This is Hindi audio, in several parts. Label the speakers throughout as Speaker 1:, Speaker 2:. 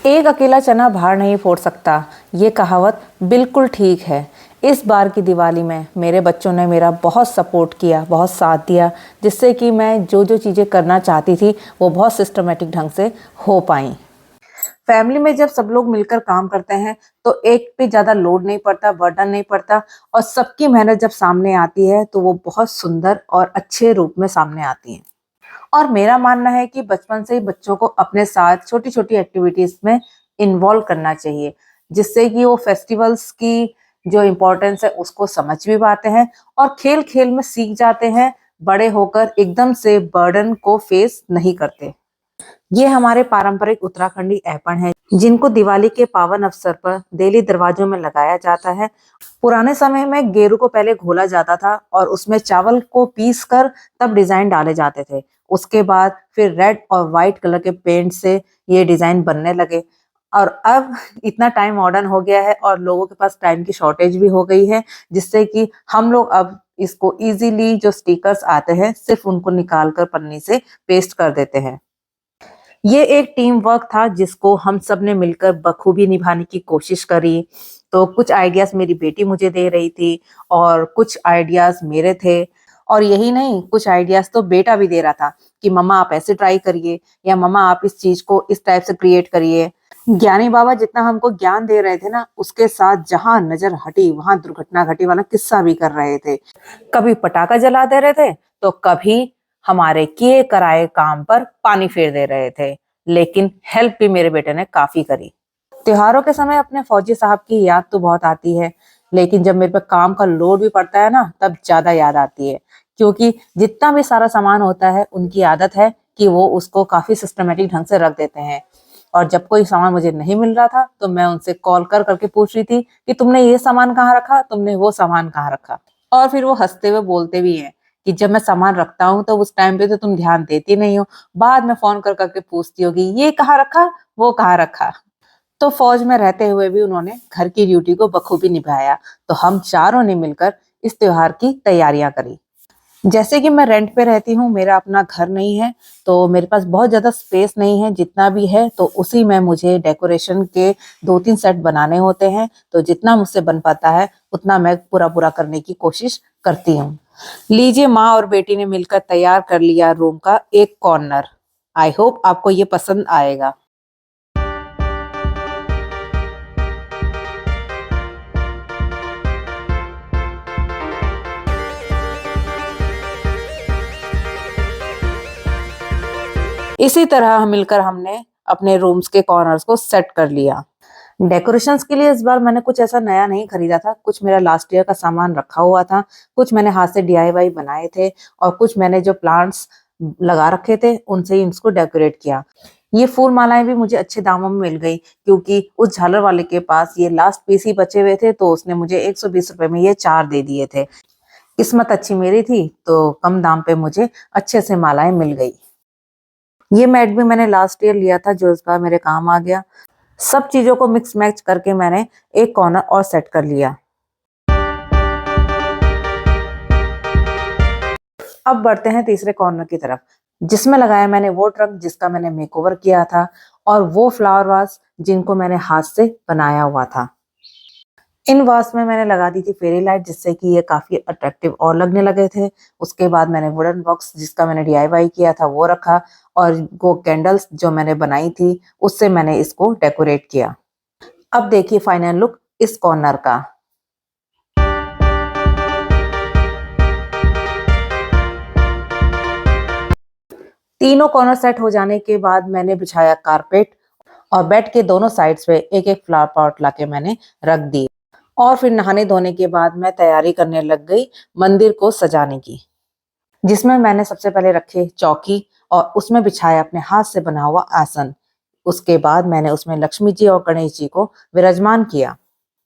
Speaker 1: एक अकेला चना भार नहीं फोड़ सकता, ये कहावत बिल्कुल ठीक है। इस बार की दिवाली में मेरे बच्चों ने मेरा बहुत सपोर्ट किया, बहुत साथ दिया, जिससे कि मैं जो जो चीज़ें करना चाहती थी वो बहुत सिस्टमेटिक ढंग से हो पाई। फैमिली में जब सब लोग मिलकर काम करते हैं तो एक पे ज़्यादा लोड नहीं पड़ता, बर्डन नहीं पड़ता, और सबकी मेहनत जब सामने आती है तो वो बहुत सुंदर और अच्छे रूप में सामने आती है। और मेरा मानना है कि बचपन से ही बच्चों को अपने साथ छोटी-छोटी एक्टिविटीज़ में इन्वॉल्व करना चाहिए, जिससे कि वो फेस्टिवल्स की जो इम्पोर्टेंस है उसको समझ भी पाते हैं और खेल-खेल में सीख जाते हैं, बड़े होकर एकदम से बर्डन को फेस नहीं करते। ये हमारे पारंपरिक उत्तराखंडी ऐपण है, जिनको दिवाली के पावन अवसर पर देली दरवाजों में लगाया जाता है। पुराने समय में गेरू को पहले घोला जाता था और उसमें चावल को पीस कर तब डिजाइन डाले जाते थे। उसके बाद फिर रेड और व्हाइट कलर के पेंट से ये डिजाइन बनने लगे, और अब इतना टाइम मॉडर्न हो गया है और लोगों के पास टाइम की शॉर्टेज भी हो गई है, जिससे कि हम लोग अब इसको इजीली जो स्टिकर्स आते हैं सिर्फ उनको निकाल कर पन्नी से पेस्ट कर देते हैं। ये एक टीम वर्क था जिसको हम सब ने मिलकर बखूबी निभाने की कोशिश करी। तो कुछ आइडियाज़ मेरी बेटी मुझे दे रही थी और कुछ आइडियाज़ मेरे थे, और यही नहीं, कुछ आइडियाज़ तो बेटा भी दे रहा था कि मम्मा आप ऐसे ट्राई करिए, या मम्मा आप इस चीज़ को इस टाइप से क्रिएट करिए। ज्ञानी बाबा जितना हमको ज्ञान दे रहे थे ना, उसके साथ जहाँ नज़र हटी वहाँ दुर्घटना घटी वाला किस्सा भी कर रहे थे। कभी पटाखा जला दे रहे थे, तो कभी हमारे किए कराए काम पर पानी फेर दे रहे थे। लेकिन हेल्प भी मेरे बेटे ने काफी करी। त्योहारों के समय अपने फौजी साहब की याद तो बहुत आती है, लेकिन जब मेरे पे काम का लोड भी पड़ता है ना, तब ज्यादा याद आती है, क्योंकि जितना भी सारा सामान होता है उनकी आदत है कि वो उसको काफी सिस्टमेटिक ढंग से रख देते हैं। और जब कोई सामान मुझे नहीं मिल रहा था तो मैं उनसे कॉल कर करके पूछ रही थी कि तुमने ये सामान कहाँ रखा, तुमने वो सामान कहाँ रखा। और फिर वो हंसते हुए बोलते भी हैं कि जब मैं सामान रखता हूँ तो उस टाइम पे तो तुम ध्यान देती नहीं हो, बाद में फोन कर करके पूछती होगी ये कहाँ रखा, वो कहाँ रखा। तो फौज में रहते हुए भी उन्होंने घर की ड्यूटी को बखूबी निभाया। तो हम चारों ने मिलकर इस त्योहार की तैयारियां करी। जैसे कि मैं रेंट पे रहती हूँ, मेरा अपना घर नहीं है, तो मेरे पास बहुत ज्यादा स्पेस नहीं है। जितना भी है तो उसी में मुझे डेकोरेशन के 2-3 सेट बनाने होते हैं। तो जितना मुझसे बन पाता है उतना मैं पूरा पूरा करने की कोशिश करती हूँ। लीजिए, माँ और बेटी ने मिलकर तैयार कर लिया रूम का एक कॉर्नर। आई होप आपको ये पसंद आएगा। इसी तरह मिलकर हमने अपने रूम्स के कॉर्नर्स को सेट कर लिया। डेकोरेशंस के लिए इस बार मैंने कुछ ऐसा नया नहीं खरीदा था। कुछ मेरा लास्ट ईयर का सामान रखा हुआ था, कुछ मैंने हाथ से डीआईवाई बनाए थे, और कुछ मैंने जो प्लांट्स लगा रखे थे उनसे ही इसको डेकोरेट किया। ये फूल मालाएं भी मुझे अच्छे दामों में मिल गई, क्योंकि उस झालर वाले के पास ये लास्ट पीस ही बचे हुए थे, तो उसने मुझे 120 रुपए में ये 4 दे दिए थे। किस्मत अच्छी मेरी थी तो कम दाम पे मुझे अच्छे से मालाएं मिल गई। ये मैट भी मैंने लास्ट ईयर लिया था, जो इस बार मेरे काम आ गया। सब चीजों को मिक्स मैच करके मैंने एक कॉर्नर और सेट कर लिया। अब बढ़ते हैं तीसरे कॉर्नर की तरफ, जिसमें लगाया मैंने वो ट्रक जिसका मैंने मेकओवर किया था, और वो फ्लावर वास जिनको मैंने हाथ से बनाया हुआ था। इन वास में मैंने लगा दी थी फेरी लाइट, जिससे कि ये काफी अट्रैक्टिव और लगने लगे थे। उसके बाद मैंने वुडन बॉक्स जिसका मैंने डीआईवाई किया था वो रखा, और वो कैंडल्स जो मैंने बनाई थी उससे मैंने इसको डेकोरेट किया। अब देखिए फाइनल लुक इस कॉर्नर का। तीनों कॉर्नर सेट हो जाने के बाद मैंने बिछाया कारपेट, और बेड के दोनों साइड्स पे एक एक फ्लावर पॉट लाके मैंने रख दी। और फिर नहाने धोने के बाद मैं तैयारी करने लग गई मंदिर को सजाने की, जिसमें मैंने सबसे पहले रखे चौकी और उसमें बिछाया अपने हाथ से बना हुआ आसन। उसके बाद मैंने उसमें लक्ष्मी जी और गणेश जी को विराजमान किया।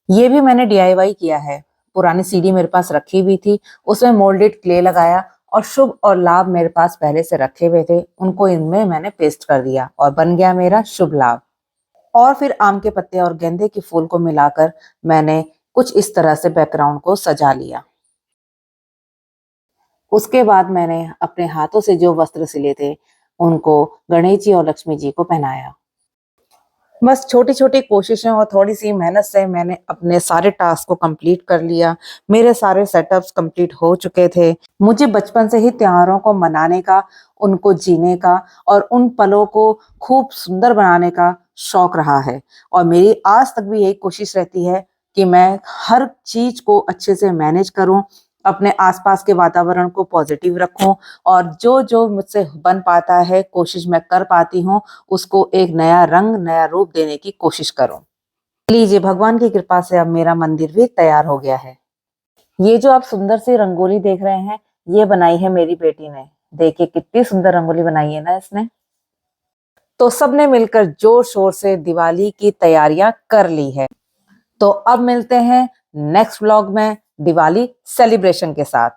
Speaker 1: ये भी मैंने डीआईवाई किया है। पुरानी सीढ़ी मेरे पास रखी हुई थी, उसमें मोल्डेड क्ले लगाया, और शुभ और लाभ मेरे पास पहले से रखे हुए थे, उनको इनमें मैंने पेस्ट कर दिया और बन गया मेरा शुभ लाभ। और फिर आम के पत्ते और गेंदे के फूल को मिलाकर मैंने कुछ इस तरह से बैकग्राउंड को सजा लिया। उसके बाद मैंने अपने हाथों से जो वस्त्र सिले थे उनको गणेश जी और लक्ष्मी जी को पहनाया। बस छोटी-छोटी कोशिशें और थोड़ी-सी मेहनत से मैंने अपने सारे टास्क को कंप्लीट कर लिया। मेरे सारे सेटअप्स कंप्लीट हो चुके थे। मुझे बचपन से ही त्योहारों को मनाने का, उनको जीने का और उन पलों को खूब सुंदर बनाने का शौक रहा है और मेरी आज तक भी यही कोशिश रहती है कि मैं हर चीज़ को अच्छे से मैनेज करूँ, अपने आस-पास के वातावरण को पॉजिटिव रखूँ और जो-जो मुझसे बन पाता है, कोशिश मैं कर पाती हूँ, उसको एक नया रंग, नया रूप देने की कोशिश करूँ। लीजिए भगवान की कृपा से अब मेरा मंदिर भी तैयार हो गया है। ये जो आप सुंदर सी रंगोली देख रहे हैं, ये बनाई है मेरी बेटी ने। देखिए कितनी सुंदर रंगोली बनाई है ना इसने। तो सबने मिलकर जोर-शोर से दिवाली की तैयारियां कर ली है। तो अब मिलते हैं नेक्स्ट व्लॉग में दिवाली सेलिब्रेशन के साथ।